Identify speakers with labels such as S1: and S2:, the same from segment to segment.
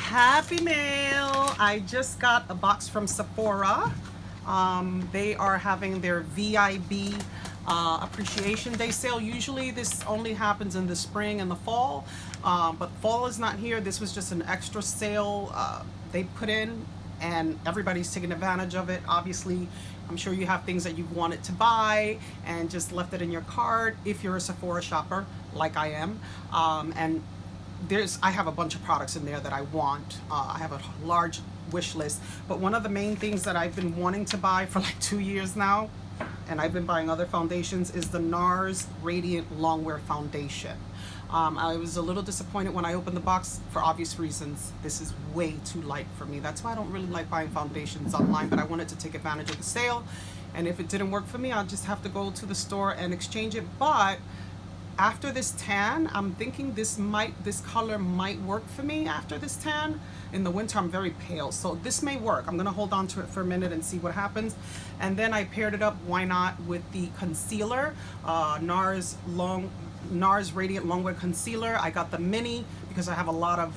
S1: Happy mail! I just got a box from Sephora. They are having their VIB Appreciation Day sale. Usually this only happens in the spring and the fall, but fall is not here. This was just an extra sale they put in, and everybody's taking advantage of it. Obviously, I'm sure you have things that you wanted to buy and just left it in your cart if you're a Sephora shopper like I am. And I have a bunch of products in there that I want. I have a large wish list, but one of the main things that I've been wanting to buy for like 2 years now, and I've been buying other foundations, is the NARS Radiant Longwear Foundation. I was a little disappointed when I opened the box for obvious reasons. This is way too light for me. That's why I don't really like buying foundations online, but I wanted to take advantage of the sale. And if it didn't work for me, I'll just have to go to the store and exchange it. But after this tan, I'm thinking this color might work for me after this tan. In the winter, I'm very pale, so this may work. I'm gonna hold on to it for a minute and see what happens. And then I paired it up, why not, with the concealer, NARS Radiant Longwear Concealer. I got the mini because I have a lot of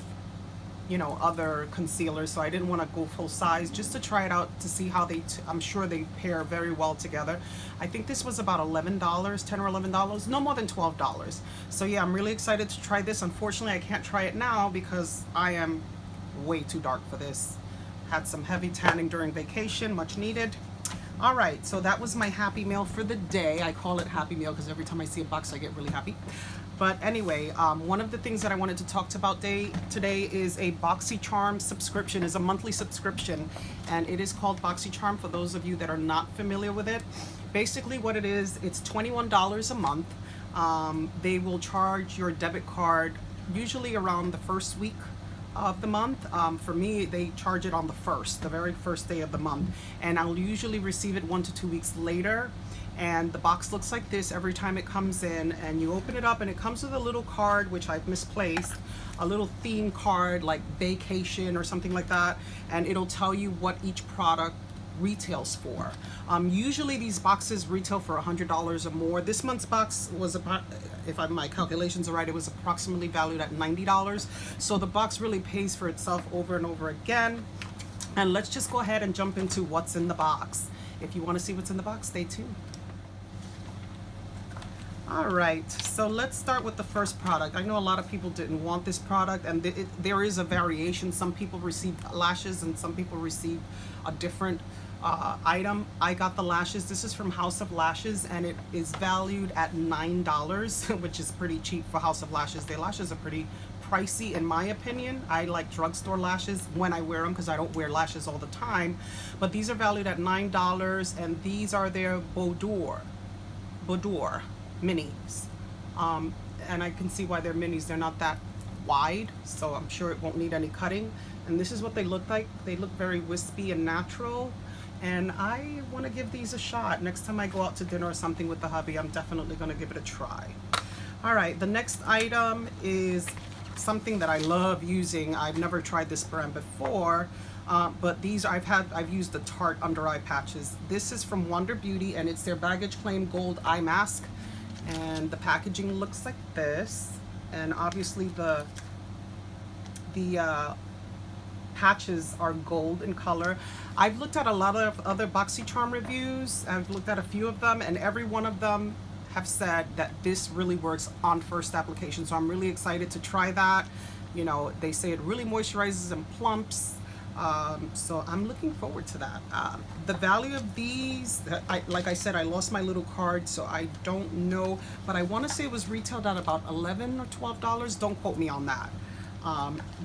S1: other concealers, so I didn't want to go full size, just to try it out to see how I'm sure they pair very well together. I think this was about $11, $10 or $11, no more than $12. So yeah, I'm really excited to try this. Unfortunately, I can't try it now because I am way too dark for this. Had some heavy tanning during vacation, much needed. All right, so that was my happy mail for the day. I call it happy mail because every time I see a box I get really happy. But anyway, one of the things that I wanted to talk about today is a Boxycharm subscription. It's a monthly subscription, and it is called Boxycharm for those of you that are not familiar with it. Basically what it is, it's $21 a month. They will charge your debit card usually around the first week of the month. For me, they charge it on the very first day of the month, and I'll usually receive it 1 to 2 weeks later. And the box looks like this every time it comes in, and you open it up and it comes with a little card, which I've misplaced, a little theme card like vacation or something like that, and it'll tell you what each product retails for. Usually these boxes retail for $100 or more. This month's box was about, if my calculations are right, it was approximately valued at $90. So the box really pays for itself over and over again. And let's just go ahead and jump into what's in the box. If you want to see what's in the box, stay tuned. All right, so let's start with the first product. I know a lot of people didn't want this product, and there is a variation. Some people received lashes and some people received a different item. I got the lashes. This is from House of Lashes, and it is valued at $9, which is pretty cheap for House of Lashes. Their lashes are pretty pricey in my opinion. I like drugstore lashes when I wear them because I don't wear lashes all the time. But these are valued at $9, and these are their Boudoir minis. And I can see why they're minis. They're not that wide, so I'm sure it won't need any cutting. And this is what they look like. They look very wispy and natural, and I want to give these a shot. Next time I go out to dinner or something with the hubby, I'm definitely going to give it a try. All right, the next item is something that I love using. I've never tried this brand before, but these I've used the Tarte under eye patches. This is from Wonder Beauty, and it's their baggage claim gold eye mask, and the packaging looks like this. And obviously the patches are gold in color. I've looked at a lot of other Boxycharm reviews. I've looked at a few of them, and every one of them have said that this really works on first application. So I'm really excited to try that. You know, they say it really moisturizes and plumps. So I'm looking forward to that. The value of these, like I said, I lost my little card, so I don't know, but I want to say it was retailed at about $11 or $12. Don't quote me on that.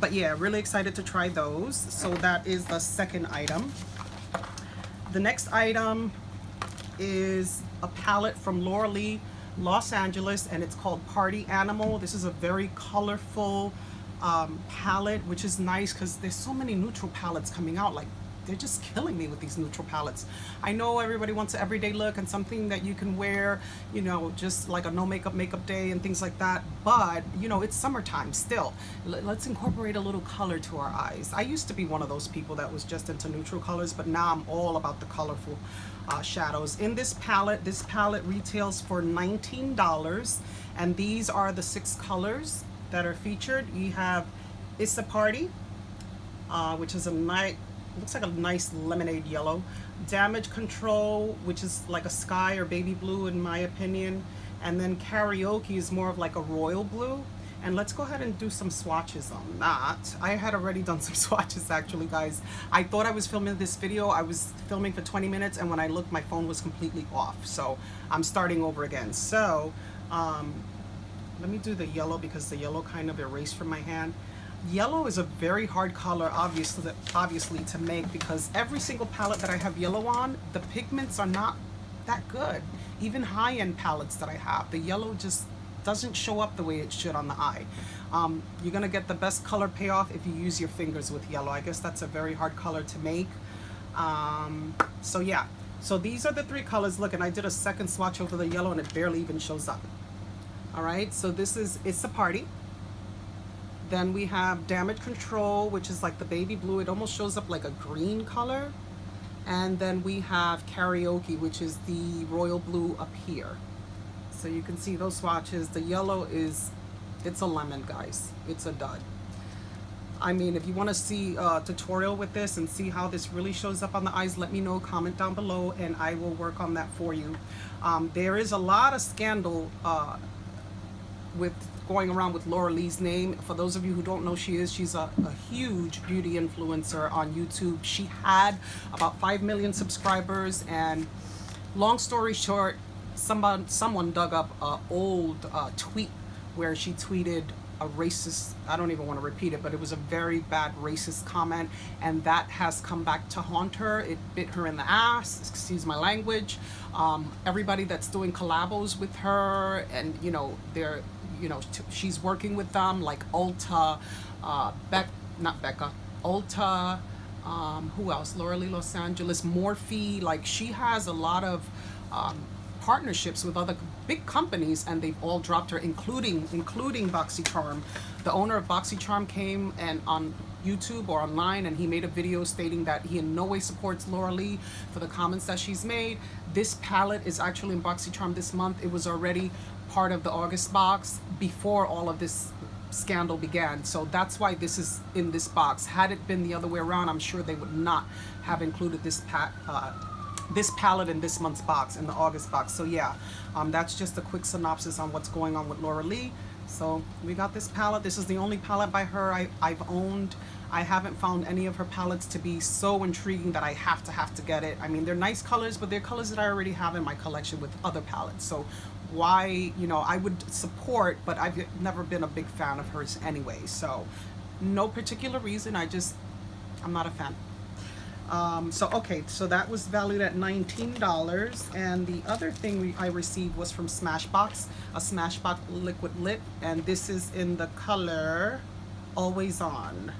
S1: But yeah, really excited to try those. So that is the second item. The next item is a palette from Laura Lee, Los Angeles, and it's called Party Animal. This is a very colorful palette, which is nice because there's so many neutral palettes coming out. Like, they're just killing me with these neutral palettes. I know everybody wants an everyday look and something that you can wear, you know, just like a no makeup day and things like that, but you know, it's summertime still. Let's incorporate a little color to our eyes. I used to be one of those people that was just into neutral colors, but now I'm all about the colorful shadows. In this palette retails for $19, and these are the 6 colors that are featured. You have It's a Party, which is a nice, looks like a nice lemonade yellow. Damage Control, which is like a sky or baby blue in my opinion. And then Karaoke is more of like a royal blue. And let's go ahead and do some swatches on that. I had already done some swatches actually, guys. I thought I was filming this video. I was filming for 20 minutes, and when I looked, my phone was completely off. So I'm starting over again. So let me do the yellow because the yellow kind of erased from my hand. Yellow is a very hard color, obviously to make, because every single palette that I have yellow on, the pigments are not that good. Even high-end palettes that I have, the yellow just doesn't show up the way it should on the eye. You're gonna get the best color payoff if you use your fingers with yellow. I guess that's a very hard color to make. So yeah, so these are the three colors. Look, and I did a second swatch over the yellow and it barely even shows up. All right, so this is It's a Party. Then we have Damage Control, which is like the baby blue. It almost shows up like a green color. And then we have Karaoke, which is the royal blue up here. So you can see those swatches. The yellow is, it's a lemon, guys. It's a dud. I mean, if you want to see a tutorial with this and see how this really shows up on the eyes, let me know, comment down below, and I will work on that for you. There is a lot of scandal with going around with Laura Lee's name. For those of you who don't know, she's a huge beauty influencer on YouTube. She had about 5 million subscribers, and long story short, someone dug up an old tweet where she tweeted a racist, I don't even want to repeat it, but it was a very bad racist comment, and that has come back to haunt her. It bit her in the ass, excuse my language. Everybody that's doing collabos with her, and you know, they're, you know, she's working with them, like Ulta, Ulta, who else? Laura Lee Los Angeles, Morphe. Like, she has a lot of partnerships with other big companies, and they've all dropped her, including Boxycharm. The owner of Boxycharm came and on YouTube or online, and he made a video stating that he in no way supports Laura Lee for the comments that she's made. This palette is actually in Boxycharm this month. It was already part of the August box before all of this scandal began, so that's why this is in this box. Had it been the other way around, I'm sure they would not have included this palette in this month's box, in the August box. So yeah, that's just a quick synopsis on what's going on with Laura Lee. So we got this palette. This is the only palette by her I've owned. I haven't found any of her palettes to be so intriguing that I have to get it. I mean, they're nice colors, but they're colors that I already have in my collection with other palettes. So why, you know, I would support, but I've never been a big fan of hers anyway. So no particular reason, I'm not a fan. So okay, so that was valued at $19, and the other thing I received was from Smashbox, a Smashbox liquid lip, and this is in the color Always On.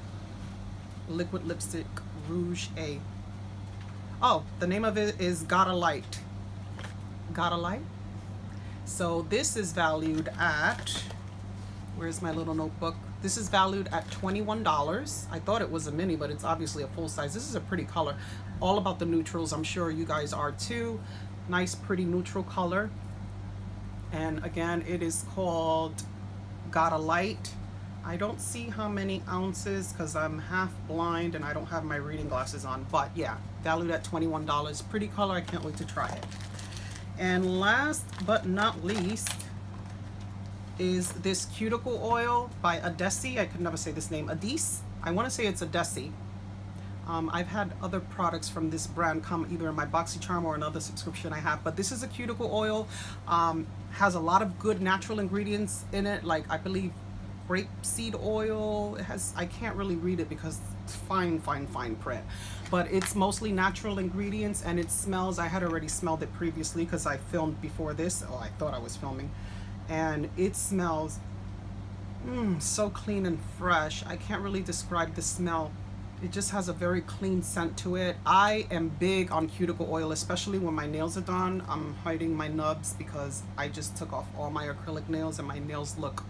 S1: Liquid lipstick, Rouge A. Oh, the name of it is Gotta Light. Gotta Light. So this is valued at, where's my little notebook? This is valued at $21. I thought it was a mini, but it's obviously a full size. This is a pretty color. All about the neutrals. I'm sure you guys are too. Nice, pretty neutral color. And again, it is called Gotta Light. I don't see how many ounces because I'm half blind and I don't have my reading glasses on. But yeah, valued at $21. Pretty color. I can't wait to try it. And last but not least is this cuticle oil by Adesi. I could never say this name. Adese? I want to say it's Adesi. I've had other products from this brand come either in my Boxycharm or another subscription I have, but this is a cuticle oil. Has a lot of good natural ingredients in it, like I believe grapeseed oil. It has, I can't really read it because it's fine print, but it's mostly natural ingredients, and it smells, I had already smelled it previously because I filmed before this. Oh, I thought I was filming. And it smells so clean and fresh. I can't really describe the smell. It just has a very clean scent to it. I am big on cuticle oil, especially when my nails are done. I'm hiding my nubs because I just took off all my acrylic nails and my nails look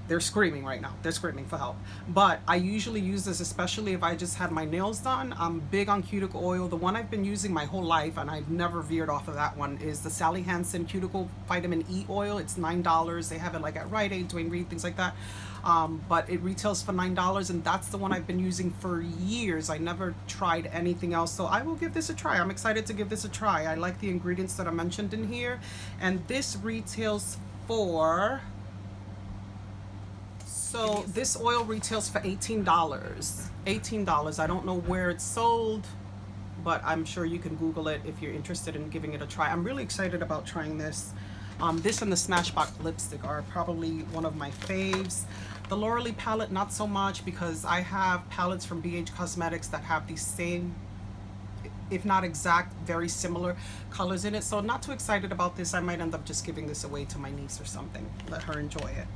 S1: they're screaming right now. They're screaming for help. But I usually use this, especially if I just had my nails done. I'm big on cuticle oil. The one I've been using my whole life, and I've never veered off of that one, is the Sally Hansen Cuticle Vitamin E oil. It's $9. They have it like at Rite Aid, Dwayne Reed, things like that. But it retails for $9, and that's the one I've been using for years. I never tried anything else, so I will give this a try. I'm excited to give this a try. I like the ingredients that are mentioned in here, and this retails for... So this oil retails for $18. $18. I don't know where it's sold, but I'm sure you can Google it if you're interested in giving it a try. I'm really excited about trying this. This and the Smashbox lipstick are probably one of my faves. The Lauralee palette, not so much, because I have palettes from BH Cosmetics that have the same, if not exact, very similar colors in it. So not too excited about this. I might end up just giving this away to my niece or something. Let her enjoy it.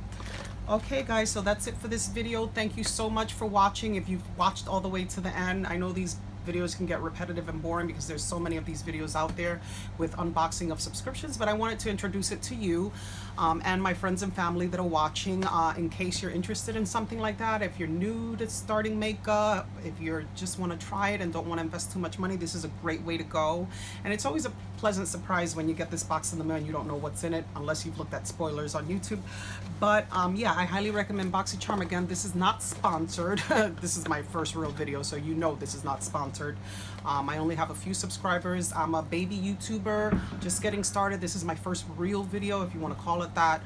S1: Okay guys, so that's it for this video. Thank you so much for watching. If you've watched all the way to the end, I know these videos can get repetitive and boring because there's so many of these videos out there with unboxing of subscriptions, but I wanted to introduce it to you and my friends and family that are watching, in case you're interested in something like that. If you're new to starting makeup, if you just want to try it and don't want to invest too much money, this is a great way to go. And it's always a pleasant surprise when you get this box in the mail and you don't know what's in it, unless you've looked at spoilers on YouTube. But yeah, I highly recommend Boxycharm. Again, this is not sponsored. This is my first real video, so you know this is not sponsored. I only have a few subscribers. I'm a baby YouTuber, just getting started. This is my first real video, if you want to call it that.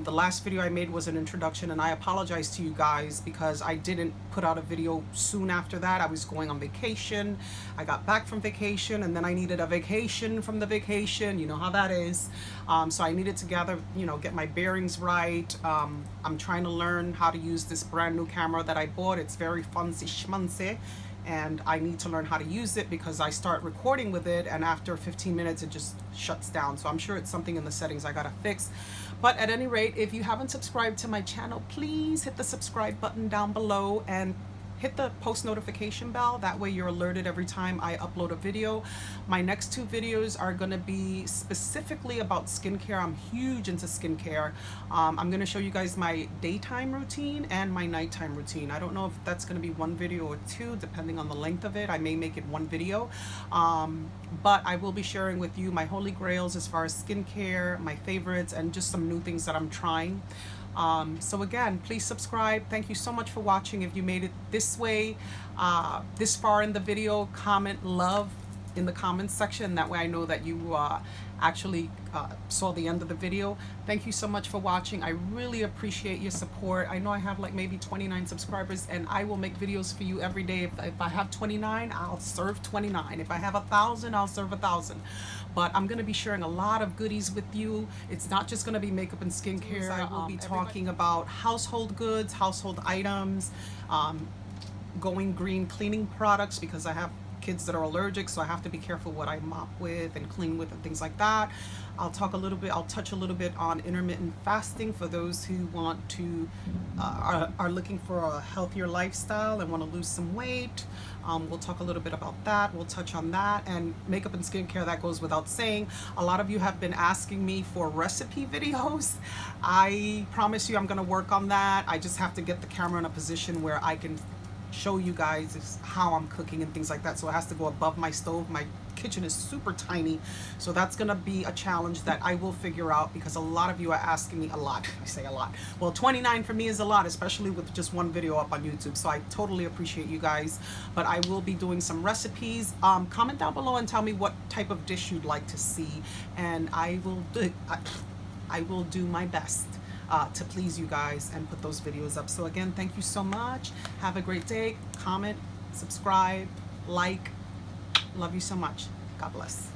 S1: The last video I made was an introduction, and I apologize to you guys because I didn't put out a video soon after that. I was going on vacation. I got back from vacation, and then I needed a vacation from the vacation. You know how that is. So I needed to gather, get my bearings right. I'm trying to learn how to use this brand new camera that I bought. It's very fancy schmancy, and I need to learn how to use it because I start recording with it and after 15 minutes it just shuts down. So I'm sure it's something in the settings I gotta fix. But at any rate, if you haven't subscribed to my channel, please hit the subscribe button down below and hit the post notification bell. That way you're alerted every time I upload a video. My next two videos are going to be specifically about skincare. I'm huge into skincare. I'm going to show you guys my daytime routine and my nighttime routine. I don't know if that's going to be one video or two, depending on the length of it. I may make it one video. But I will be sharing with you my holy grails as far as skincare, my favorites, and just some new things that I'm trying. So again, please subscribe. Thank you so much for watching. If you made it this way, this far in the video, comment love in the comments section. That way I know that you actually saw the end of the video. Thank you so much for watching. I really appreciate your support. I know I have like maybe 29 subscribers, and I will make videos for you every day. If I have 29, I'll serve 29. If I have 1,000, I'll serve 1,000. But I'm going to be sharing a lot of goodies with you. It's not just going to be makeup and skincare. I will be talking about household goods, household items, going green cleaning products, because I have kids that are allergic, so I have to be careful what I mop with and clean with and things like that. I'll touch a little bit on intermittent fasting for those who want to are looking for a healthier lifestyle and want to lose some weight. We'll talk a little bit about that. We'll touch on that. And makeup and skincare, that goes without saying. A lot of you have been asking me for recipe videos. I promise you I'm going to work on that. I just have to get the camera in a position where I can show you guys how I'm cooking and things like that. So it has to go above my stove. My kitchen is super tiny, so that's gonna be a challenge that I will figure out, because a lot of you are asking me a lot. I say a lot. Well, 29 for me is a lot, especially with just one video up on YouTube, so I totally appreciate you guys. But I will be doing some recipes. Comment down below and tell me what type of dish you'd like to see, and I will do my best to please you guys and put those videos up. So again, thank you so much. Have a great day. Comment, subscribe, like. Love you so much. God bless.